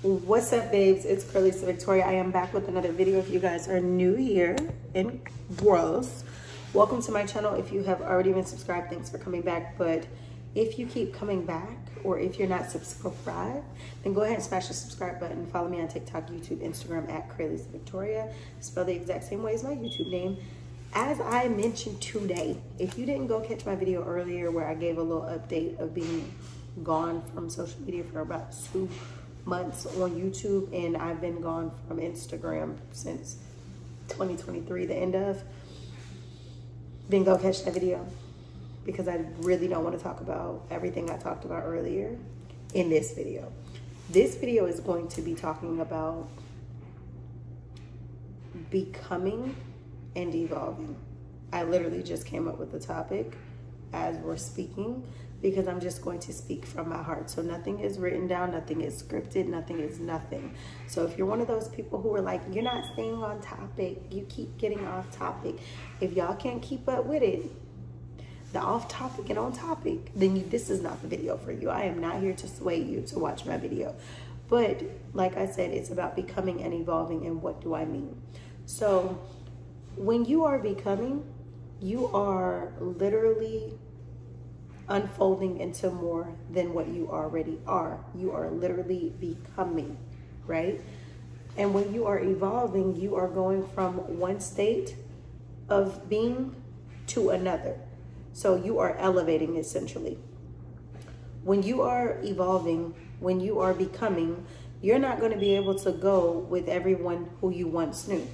What's up, babes? It's Curly's Victoria. I am back with another video. If you guys are new here and gross, welcome to my channel. If you have already been subscribed, thanks for coming back. But if you keep coming back, or if you're not subscribed, then go ahead and smash the subscribe button. Follow me on TikTok, YouTube, Instagram at Curly's Victoria. Spelled the exact same way as my YouTube name. As I mentioned today, if you didn't go catch my video earlier where I gave a little update of being gone from social media for about 2 months on YouTube, and I've been gone from Instagram since 2023, the end of, then go catch that video, because I really don't want to talk about everything I talked about earlier in this video. This video is going to be talking about becoming and evolving. I literally just came up with the topic as we're speaking, because I'm just going to speak from my heart. So nothing is written down, nothing is scripted, nothing is nothing. So if you're one of those people who are like, you're not staying on topic, you keep getting off topic, if y'all can't keep up with it, the off topic and on topic, then this is not the video for you. I am not here to sway you to watch my video. But like I said, it's about becoming and evolving. And what do I mean? So when you are becoming, you are literally unfolding into more than what you already are. You are literally becoming, right? And when you are evolving, you are going from one state of being to another. So you are elevating, essentially. When you are evolving, when you are becoming, you're not going to be able to go with everyone who you once knew.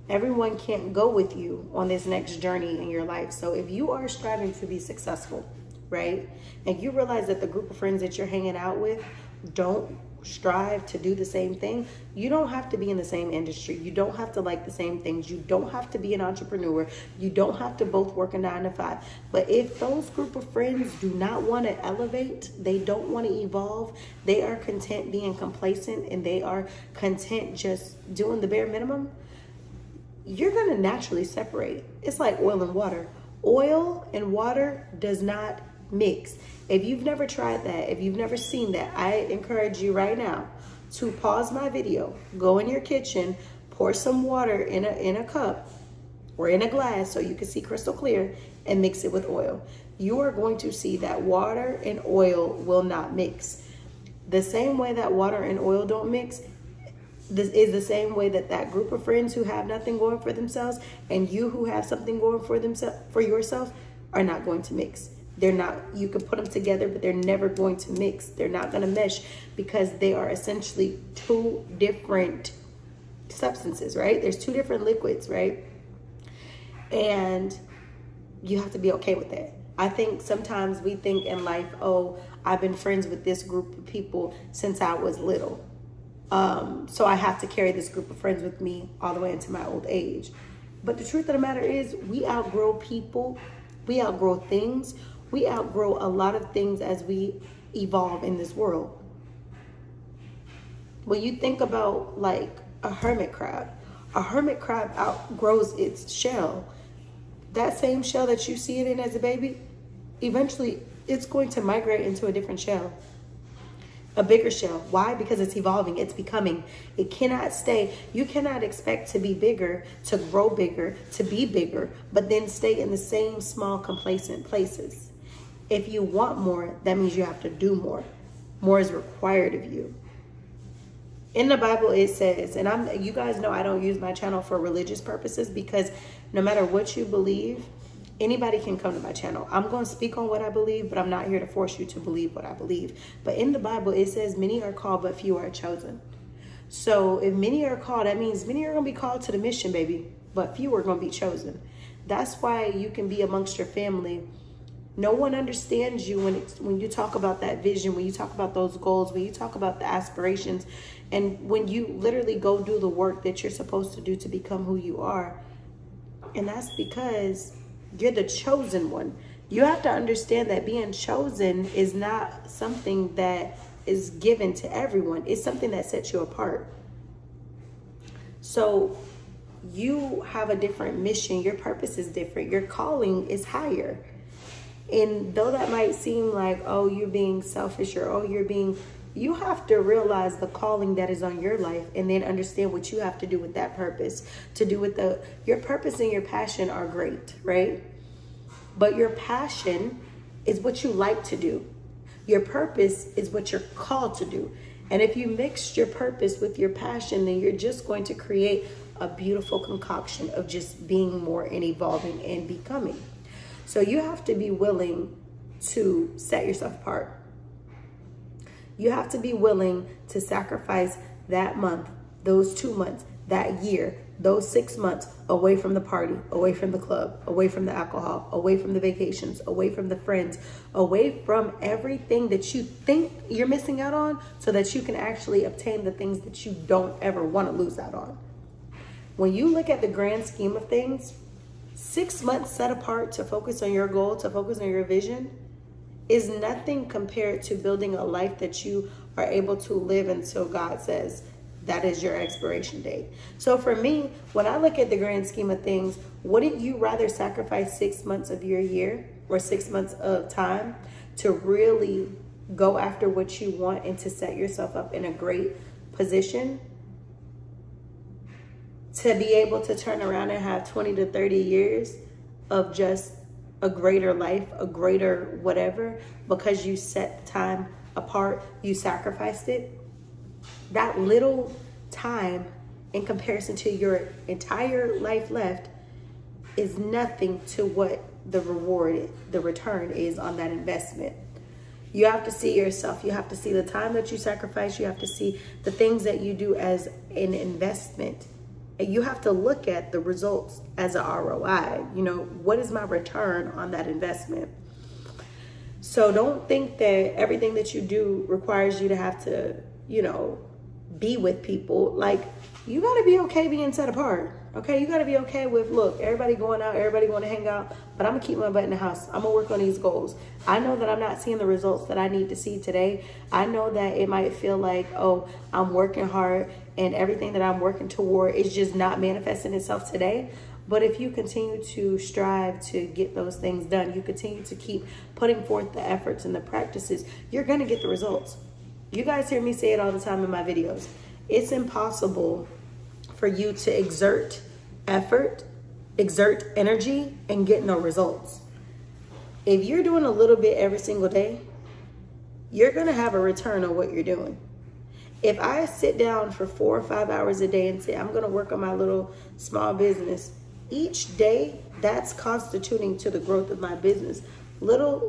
Everyone can't go with you on this next journey in your life. So if you are striving to be successful, right, and you realize that the group of friends that you're hanging out with don't strive to do the same thing, you don't have to be in the same industry. You don't have to like the same things. You don't have to be an entrepreneur. You don't have to both work a 9 to 5. But if those group of friends do not want to elevate, they don't want to evolve, they are content being complacent, and they are content just doing the bare minimum, you're going to naturally separate. It's like oil and water. Oil and water does not mix. If you've never tried that, if you've never seen that, I encourage you right now to pause my video, go in your kitchen, pour some water in a cup or in a glass so you can see crystal clear, and mix it with oil. You are going to see that water and oil will not mix. The same way that water and oil don't mix, this is the same way that that group of friends who have nothing going for themselves and you who have something going for yourself are not going to mix. They're not, you can put them together, but they're never going to mix. They're not going to mesh, because they are essentially 2 different substances, right? There's 2 different liquids, right? And you have to be okay with that. I think sometimes we think in life, oh, I've been friends with this group of people since I was little. So I have to carry this group of friends with me all the way into my old age. But the truth of the matter is, we outgrow people, we outgrow things, we outgrow a lot of things as we evolve in this world. When you think about like a hermit crab outgrows its shell. That same shell that you see it in as a baby, eventually it's going to migrate into a different shell. A bigger shell. Why? Because it's evolving, it's becoming. It cannot stay. You cannot expect to be bigger, to grow bigger, to be bigger, but then stay in the same small, complacent places. If you want more, that means you have to do more. More is required of you. In the Bible, it says, and you guys know I don't use my channel for religious purposes, because no matter what you believe, anybody can come to my channel. I'm going to speak on what I believe, but I'm not here to force you to believe what I believe. But in the Bible, it says many are called, but few are chosen. So if many are called, that means many are going to be called to the mission, baby, but few are going to be chosen. That's why you can be amongst your family. No one understands you when you talk about that vision, when you talk about those goals, when you talk about the aspirations, and when you literally go do the work that you're supposed to do to become who you are. And that's because you're the chosen one. You have to understand that being chosen is not something that is given to everyone. It's something that sets you apart. So you have a different mission. Your purpose is different. Your calling is higher. And though that might seem like, oh, you're being selfish, or oh, you're being You have to realize the calling that is on your life and then understand what you have to do with that purpose. To do with your purpose and your passion are great, right? But your passion is what you like to do. Your purpose is what you're called to do. And if you mix your purpose with your passion, then you're just going to create a beautiful concoction of just being more and evolving and becoming. So you have to be willing to set yourself apart. You have to be willing to sacrifice that month, those 2 months, that year, those 6 months away from the party, away from the club, away from the alcohol, away from the vacations, away from the friends, away from everything that you think you're missing out on, so that you can actually obtain the things that you don't ever want to lose out on. When you look at the grand scheme of things, 6 months set apart to focus on your goal, to focus on your vision, is nothing compared to building a life that you are able to live until God says that is your expiration date. So for me, when I look at the grand scheme of things, wouldn't you rather sacrifice 6 months of your year or 6 months of time to really go after what you want and to set yourself up in a great position to be able to turn around and have 20 to 30 years of just a greater life, a greater whatever, because you set time apart, you sacrificed it? That little time in comparison to your entire life left is nothing to what the reward, the return is on that investment. You have to see yourself. You have to see the time that you sacrifice. You have to see the things that you do as an investment. And you have to look at the results as an ROI. You know, what is my return on that investment? So don't think that everything that you do requires you to have to, you know, be with people. Like, you got to be okay being set apart. Okay, you got to be okay with, look, everybody going out, everybody going to hang out, but I'm going to keep my butt in the house. I'm going to work on these goals. I know that I'm not seeing the results that I need to see today. I know that it might feel like, oh, I'm working hard and everything that I'm working toward is just not manifesting itself today. But if you continue to strive to get those things done, you continue to keep putting forth the efforts and the practices, you're going to get the results. You guys hear me say it all the time in my videos. It's impossible for you to exert effort, exert energy, and get no results. If you're doing a little bit every single day, you're going to have a return on what you're doing. If I sit down for 4 or 5 hours a day and say, I'm going to work on my little small business, each day that's constituting to the growth of my business. Little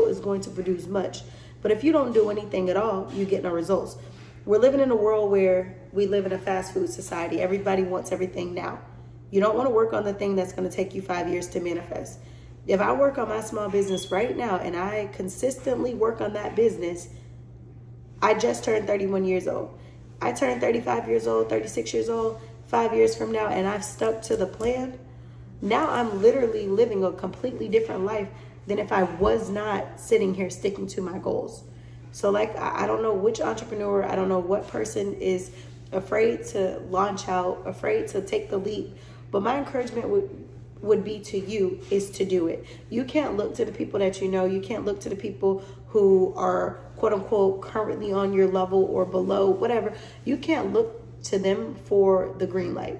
is going to produce much. But if you don't do anything at all, you get no results. We're living in a world where we live in a fast food society. Everybody wants everything now. You don't want to work on the thing that's going to take you 5 years to manifest. If I work on my small business right now and I consistently work on that business, I just turned 31 years old. I turned 35 years old, 36 years old, 5 years from now, and I've stuck to the plan. Now I'm literally living a completely different life than if I was not sitting here sticking to my goals. So like, I don't know which entrepreneur, I don't know what person is afraid to launch out, afraid to take the leap, but my encouragement would be to you is to do it. You can't look to the people that you know. You can't look to the people who are quote unquote currently on your level or below, whatever. You can't look to them for the green light,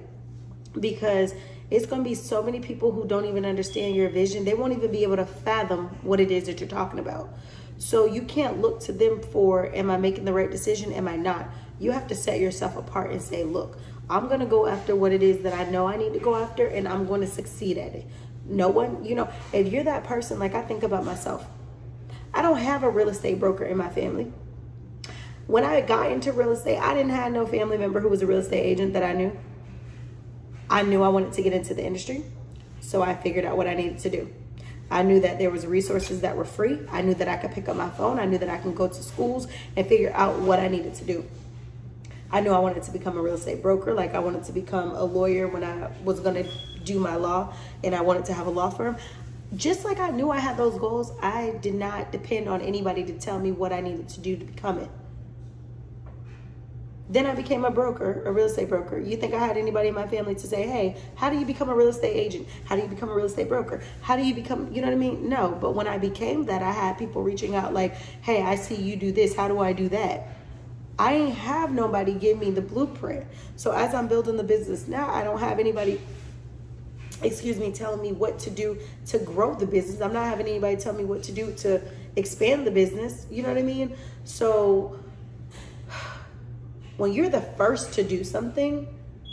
because it's going to be so many people who don't even understand your vision. They won't even be able to fathom what it is that you're talking about. So you can't look to them for, am I making the right decision? Am I not? You have to set yourself apart and say, look, I'm going to go after what it is that I know I need to go after, and I'm going to succeed at it. No one, you know, if you're that person, like I think about myself, I don't have a real estate broker in my family. When I got into real estate, I didn't have no family member who was a real estate agent that I knew. I knew I wanted to get into the industry, so I figured out what I needed to do. I knew that there was resources that were free. I knew that I could pick up my phone. I knew that I can go to schools and figure out what I needed to do. I knew I wanted to become a real estate broker. Like I wanted to become a lawyer when I was going to do my law, and I wanted to have a law firm. Just like I knew I had those goals, I did not depend on anybody to tell me what I needed to do to become it. Then I became a broker, a real estate broker. You think I had anybody in my family to say, hey, how do you become a real estate agent? How do you become a real estate broker? How do you become, you know what I mean? No, but when I became that, I had people reaching out like, hey, I see you do this. How do I do that? I ain't have nobody give me the blueprint. So as I'm building the business now, I don't have anybody, telling me what to do to grow the business. I'm not having anybody tell me what to do to expand the business. You know what I mean? So when you're the first to do something,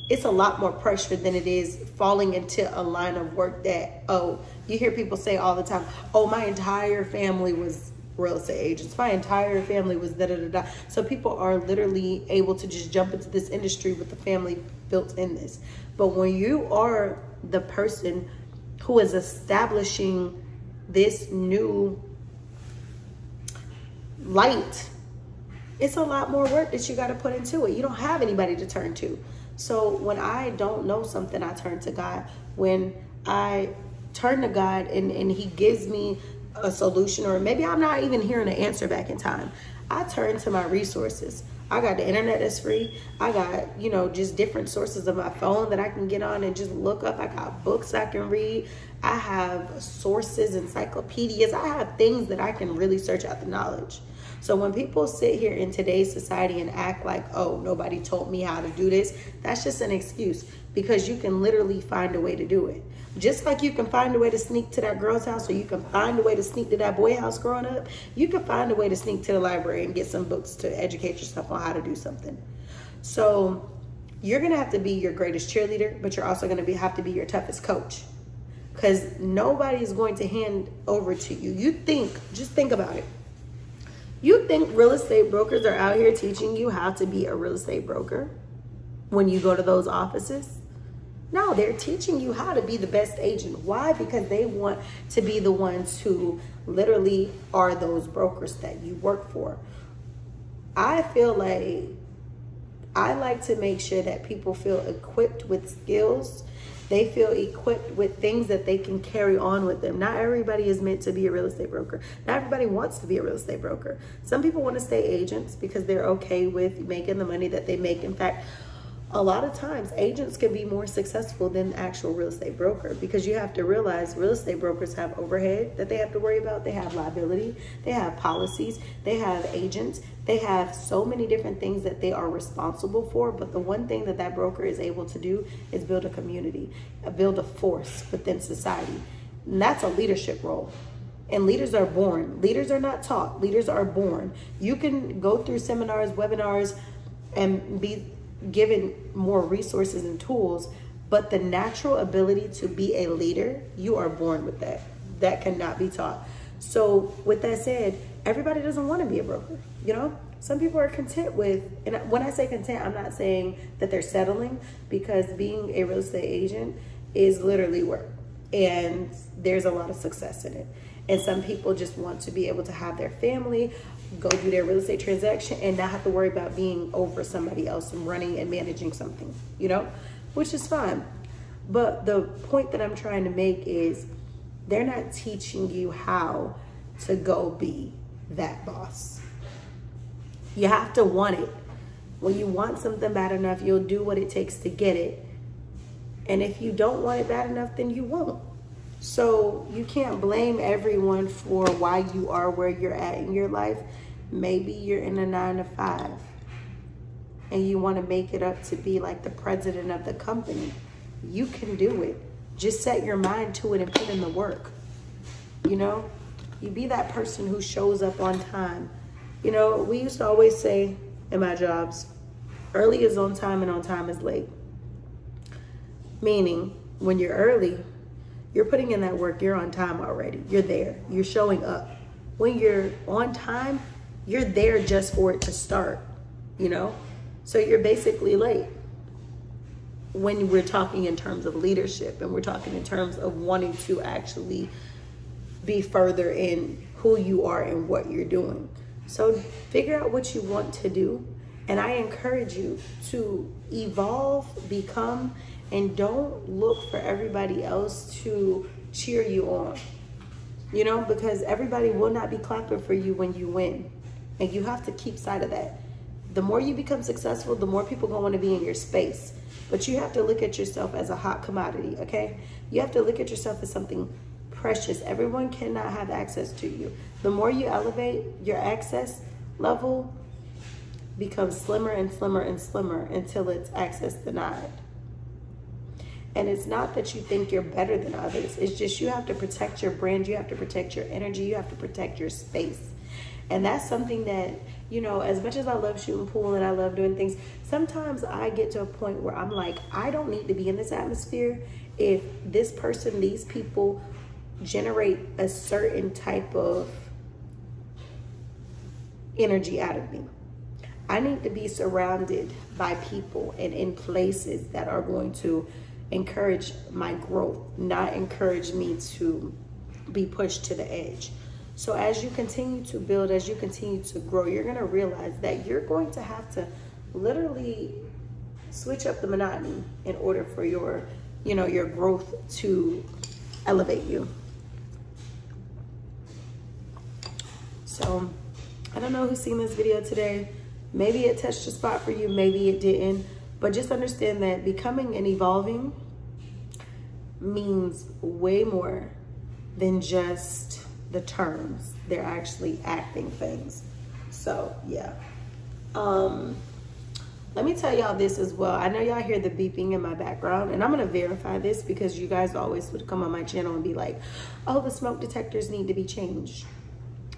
it's a lot more pressure than it is falling into a line of work that, oh, you hear people say all the time, oh, my entire family was real estate agents. My entire family was da-da-da-da. So people are literally able to just jump into this industry with the family built in this. But when you are the person who is establishing this new light, it's a lot more work that you got to put into it. You don't have anybody to turn to. So when I don't know something, I turn to God. When I turn to God and he gives me a solution, or maybe I'm not even hearing an answer back in time, I turn to my resources. I got the internet that's free. I got, just different sources of my phone that I can get on and just look up. I got books I can read. I have sources, encyclopedias. I have things that I can really search out the knowledge. So when people sit here in today's society and act like, oh, nobody told me how to do this, that's just an excuse, because you can literally find a way to do it. Just like you can find a way to sneak to that girl's house, or you can find a way to sneak to that boy's house growing up, you can find a way to sneak to the library and get some books to educate yourself on how to do something. So you're going to have to be your greatest cheerleader, but you're also going to have to be your toughest coach, because nobody is going to hand over to you. Just think about it. You think real estate brokers are out here teaching you how to be a real estate broker when you go to those offices? No, they're teaching you how to be the best agent. Why? Because they want to be the ones who literally are those brokers that you work for. I feel like I like to make sure that people feel equipped with skills. They feel equipped with things that they can carry on with them. Not everybody is meant to be a real estate broker. Not everybody wants to be a real estate broker. Some people want to stay agents because they're okay with making the money that they make. In fact, a lot of times agents can be more successful than the actual real estate broker, because you have to realize real estate brokers have overhead that they have to worry about. They have liability, they have policies, they have agents, they have so many different things that they are responsible for. But the one thing that that broker is able to do is build a community, build a force within society. And that's a leadership role. And leaders are born. Leaders are not taught. Leaders are born. You can go through seminars, webinars, and be given more resources and tools, but the natural ability to be a leader, you are born with that. That cannot be taught. So with that said, everybody doesn't want to be a broker. Some people are content with, and when I say content, I'm not saying that they're settling, because being a real estate agent is literally work, and there's a lot of success in it. And some people just want to be able to have their family go do their real estate transaction and not have to worry about being over somebody else and running and managing something, which is fine. But the point that I'm trying to make is they're not teaching you how to go be that boss. You have to want it. When you want something bad enough, you'll do what it takes to get it. And if you don't want it bad enough, then you won't. So you can't blame everyone for why you are where you're at in your life. Maybe you're in a 9-to-5 and you want to make it up to be like the president of the company. You can do it. Just set your mind to it and put in the work. You be that person who shows up on time. We used to always say in my jobs, early is on time and on time is late. Meaning, when you're early, you're putting in that work, you're on time already. You're there, you're showing up. When you're on time, you're there just for it to start, So you're basically late. When we're talking in terms of leadership, and we're talking in terms of wanting to actually be further in who you are and what you're doing. So figure out what you want to do. And I encourage you to evolve, become, and don't look for everybody else to cheer you on. Because everybody will not be clapping for you when you win. And you have to keep sight of that. The more you become successful, the more people going to want to be in your space. But you have to look at yourself as a hot commodity, okay? You have to look at yourself as something precious. Everyone cannot have access to you. The more you elevate, your access level becomes slimmer and slimmer and slimmer until it's access denied. And it's not that you think you're better than others. It's just you have to protect your brand. You have to protect your energy. You have to protect your space. And that's something that, you know, as much as I love shooting pool and I love doing things, sometimes I get to a point where I'm like, I don't need to be in this atmosphere if this person, these people generate a certain type of energy out of me. I need to be surrounded by people and in places that are going to encourage my growth, not encourage me to be pushed to the edge. So as you continue to build, as you continue to grow, you're going to realize that you're going to have to literally switch up the monotony in order for your, you know, your growth to elevate you. So I don't know who's seen this video today. Maybe it touched a spot for you, maybe it didn't. But just understand that becoming and evolving means way more than just the terms. They're actually acting things. So yeah. Let me tell y'all this as well. I know y'all hear the beeping in my background, and I'm gonna verify this because you guys always would come on my channel and be like, oh, the smoke detectors need to be changed.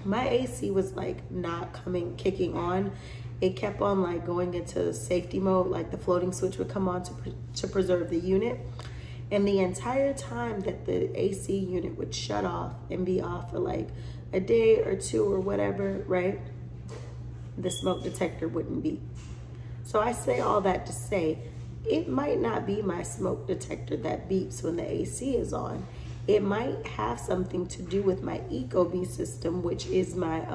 My AC was like not kicking on. It kept on like going into safety mode, like the floating switch would come on to preserve the unit. And the entire time that the AC unit would shut off and be off for like a day or two or whatever, right? The smoke detector wouldn't beep. So I say all that to say, it might not be my smoke detector that beeps when the AC is on. It might have something to do with my Ecobee system, which is my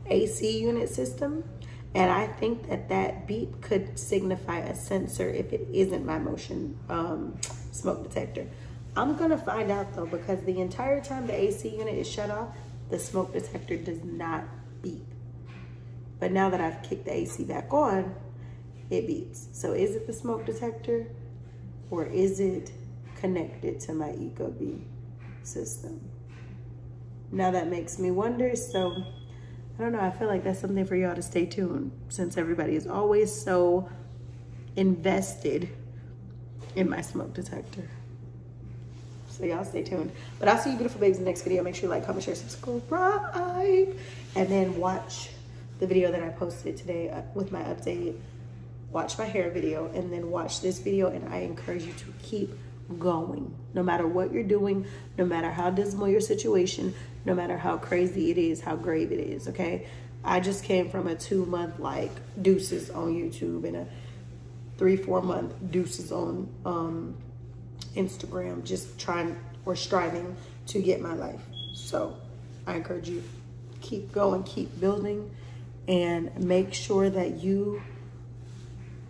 AC unit system. And I think that that beep could signify a sensor if it isn't my motion smoke detector. I'm gonna find out though, because the entire time the AC unit is shut off, the smoke detector does not beep. But now that I've kicked the AC back on, it beeps. So is it the smoke detector or is it connected to my Ecobee system? Now that makes me wonder, so I don't know, I feel like that's something for y'all to stay tuned, since everybody is always so invested in my smoke detector. So y'all stay tuned. But I'll see you beautiful babes in the next video. Make sure you like, comment, share, subscribe, and then watch the video that I posted today with my update. Watch my hair video and then watch this video, and I encourage you to keep going. No matter what you're doing, no matter how dismal your situation, no matter how crazy it is, how grave it is, okay? I just came from a 2-month like deuces on YouTube and a 3-4 month deuces on Instagram, just trying or striving to get my life. So I encourage you, keep going, keep building, and make sure that you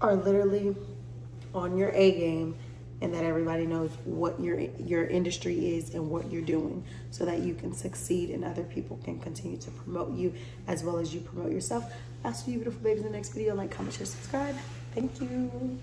are literally on your A game, and that everybody knows what your industry is and what you're doing, so that you can succeed and other people can continue to promote you as well as you promote yourself. I'll see you beautiful babies in the next video. Like, comment, share, subscribe. Thank you.